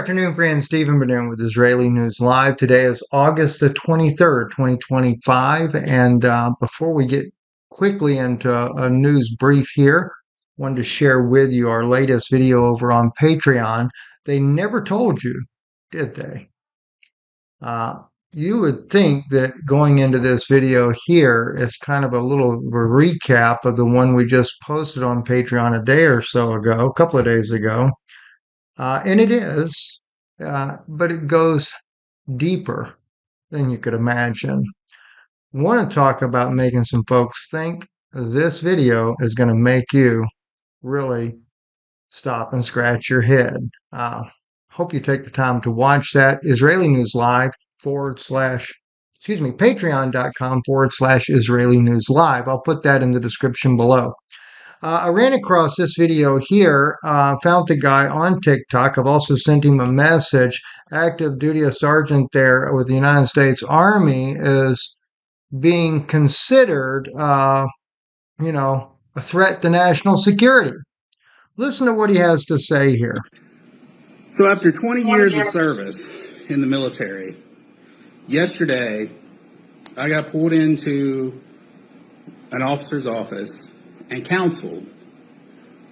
afternoon, friends. Stephen Benoon with Israeli News Live. Today is August the 23rd, 2025. And before we get quickly into a news brief here, wanted to share with you our latest video over on Patreon. They never told you, did they? Uh, you would think that going into this video here is kind of a little recap of the one we just posted on Patreon a day or so ago, a couple of days ago. And it is, but it goes deeper than you could imagine. I want to talk about making some folks think. This video is going to make you really stop and scratch your head. Hope you take the time to watch that. Israeli News Live patreon.com/Israeli News Live. I'll put that in the description below. I ran across this video here, found the guy on TikTok. I've also sent him a message. Active duty a sergeant there with the United States Army is being considered, a threat to national security. Listen to what he has to say here. So after 20 years of service in the military, yesterday I got pulled into an officer's office and counseled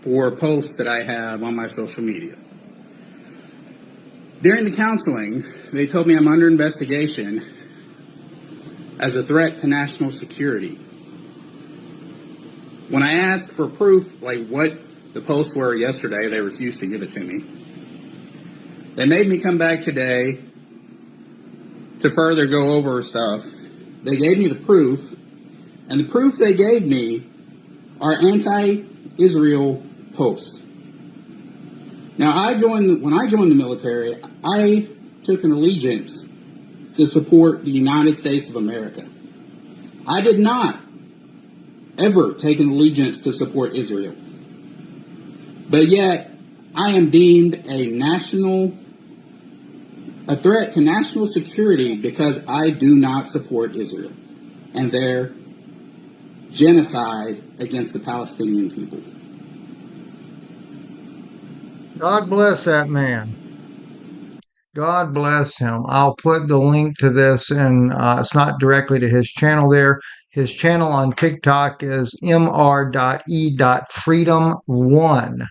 for posts that I have on my social media. During the counseling, they told me I'm under investigation as a threat to national security. When I asked for proof, like what the posts were yesterday, they refused to give it to me. They made me come back today to further go over stuff. They gave me the proof, and the proof they gave me are anti-Israel posts. Now, when I joined the military, I took an allegiance to support the United States of America. I did not ever take an allegiance to support Israel. But yet, I am deemed a threat to national security because I do not support Israel and their genocide against the Palestinian people. God bless that man. God bless him. I'll put the link to this, and it's not directly to his channel there. His channel on TikTok is mr.e.freedom1.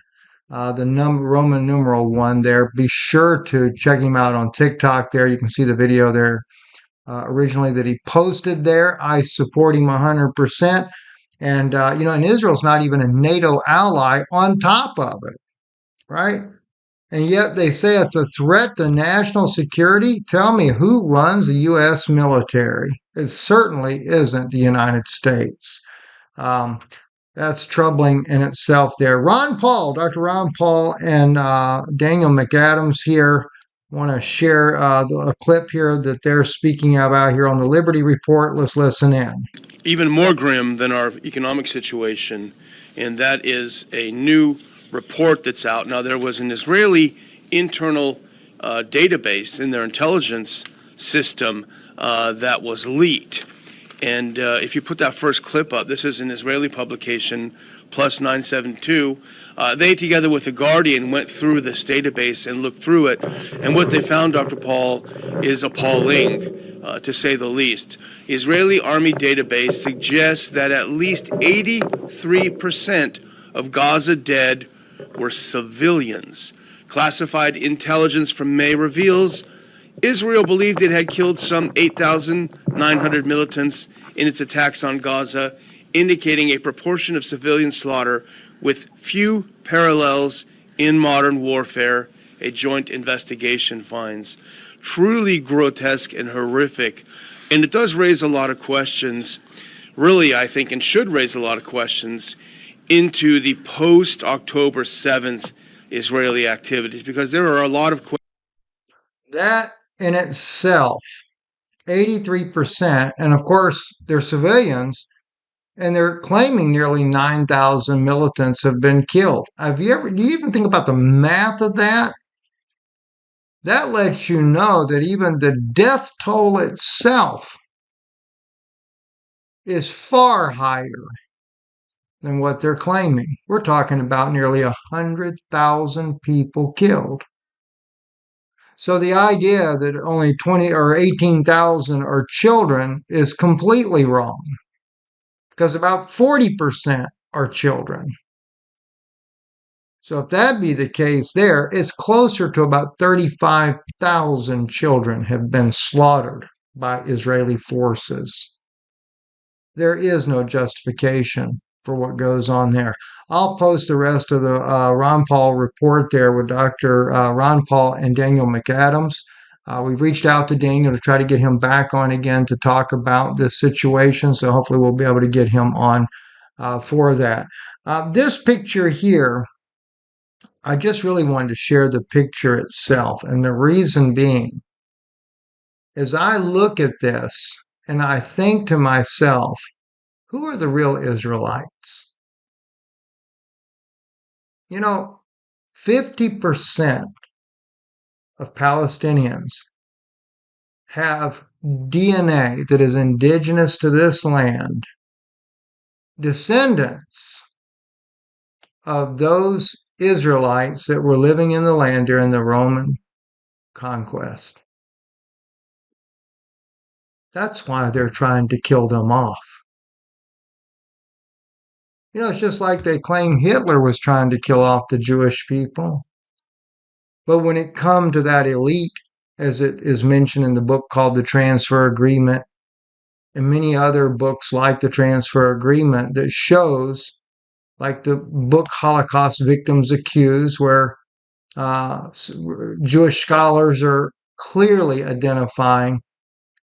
The Roman numeral 1 there. Be sure to check him out on TikTok there. You can see the video there originally that he posted there. I support him 100%. And, and Israel's not even a NATO ally on top of it, right? And yet they say it's a threat to national security. Tell me, who runs the U.S. military? It certainly isn't the United States. That's troubling in itself there. Dr. Ron Paul and Daniel McAdams here want to share a clip here that they're speaking about here on the Liberty Report. Let's listen in. Even more grim than our economic situation, and that is a new report that's out. Now, there was an Israeli internal database in their intelligence system that was leaked. And if you put that first clip up, this is an Israeli publication, Plus 972. They, together with The Guardian, went through this database and looked through it. And what they found, Dr. Paul, is appalling, to say the least. Israeli Army database suggests that at least 83% of Gaza dead were civilians. Classified intelligence from May reveals Israel believed it had killed some 8,900 militants in its attacks on Gaza, indicating a proportion of civilian slaughter with few parallels in modern warfare, a joint investigation finds. Truly grotesque and horrific, and it does raise a lot of questions, really, I think, and should raise a lot of questions into the post-October 7th Israeli activities, because there are a lot of questions. That in itself, 83%, and of course, they're civilians, and they're claiming nearly 9,000 militants have been killed. Do you even think about the math of that? That lets you know that even the death toll itself is far higher than what they're claiming. We're talking about nearly 100,000 people killed. So the idea that only 20 or 18,000 are children is completely wrong because about 40% are children. So if that be the case there, it's closer to about 35,000 children have been slaughtered by Israeli forces. There is no justification for what goes on there. I'll post the rest of the Ron Paul report there with Dr. Ron Paul and Daniel McAdams. We've reached out to Daniel to try to get him back on again to talk about this situation. So hopefully we'll be able to get him on for that. This picture here, I just really wanted to share the picture itself. And the reason being, as I look at this and I think to myself, who are the real Israelites? You know, 50% of Palestinians have DNA that is indigenous to this land, descendants of those Israelites that were living in the land during the Roman conquest. That's why they're trying to kill them off. You know, it's just like they claim Hitler was trying to kill off the Jewish people. But when it comes to that elite, as it is mentioned in the book called The Transfer Agreement, and many other books like The Transfer Agreement that shows, like the book Holocaust Victims Accused, where Jewish scholars are clearly identifying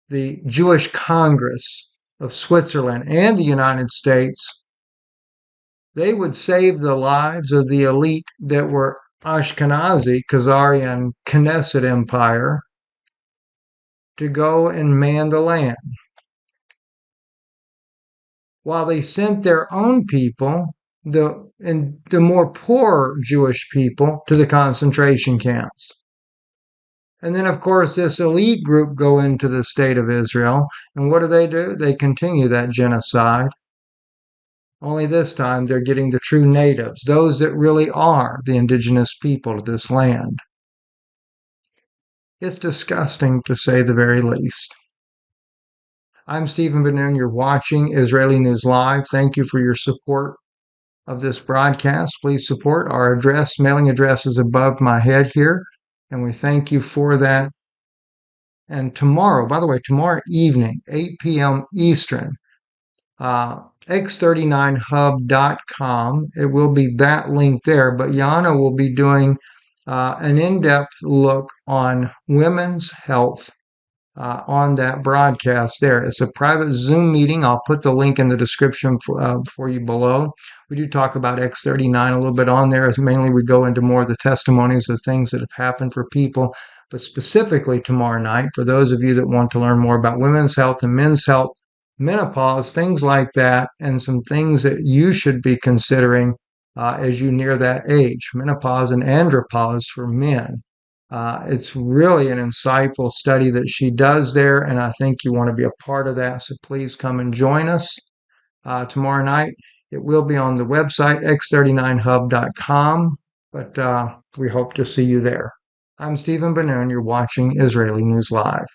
the Jewish Congress of Switzerland and the United States. They would save the lives of the elite that were Ashkenazi, Khazarian Knesset Empire to go and man the land, while they sent their own people, the more poor Jewish people, to the concentration camps. And then, of course, this elite group go into the state of Israel, and what do? They continue that genocide. Only this time they're getting the true natives, those that really are the indigenous people of this land. It's disgusting, to say the very least. I'm Stephen Ben-Nun. You're watching Israeli News Live. Thank you for your support of this broadcast. Please support our address. Mailing address is above my head here, and we thank you for that. And tomorrow, by the way, tomorrow evening, 8 p.m. Eastern, x39hub.com. It will be that link there, but Jana will be doing an in-depth look on women's health on that broadcast there. It's a private Zoom meeting. I'll put the link in the description for you below. We do talk about X39 a little bit on there. As mainly we go into more of the testimonies of things that have happened for people, but specifically tomorrow night, for those of you that want to learn more about women's health and men's health, menopause, things like that, and some things that you should be considering as you near that age, menopause and andropause for men. It's really an insightful study that she does there, and I think you want to be a part of that. So please come and join us tomorrow night. It will be on the website, x39hub.com, but we hope to see you there. I'm Stephen Ben-Nun. You're watching Israeli News Live.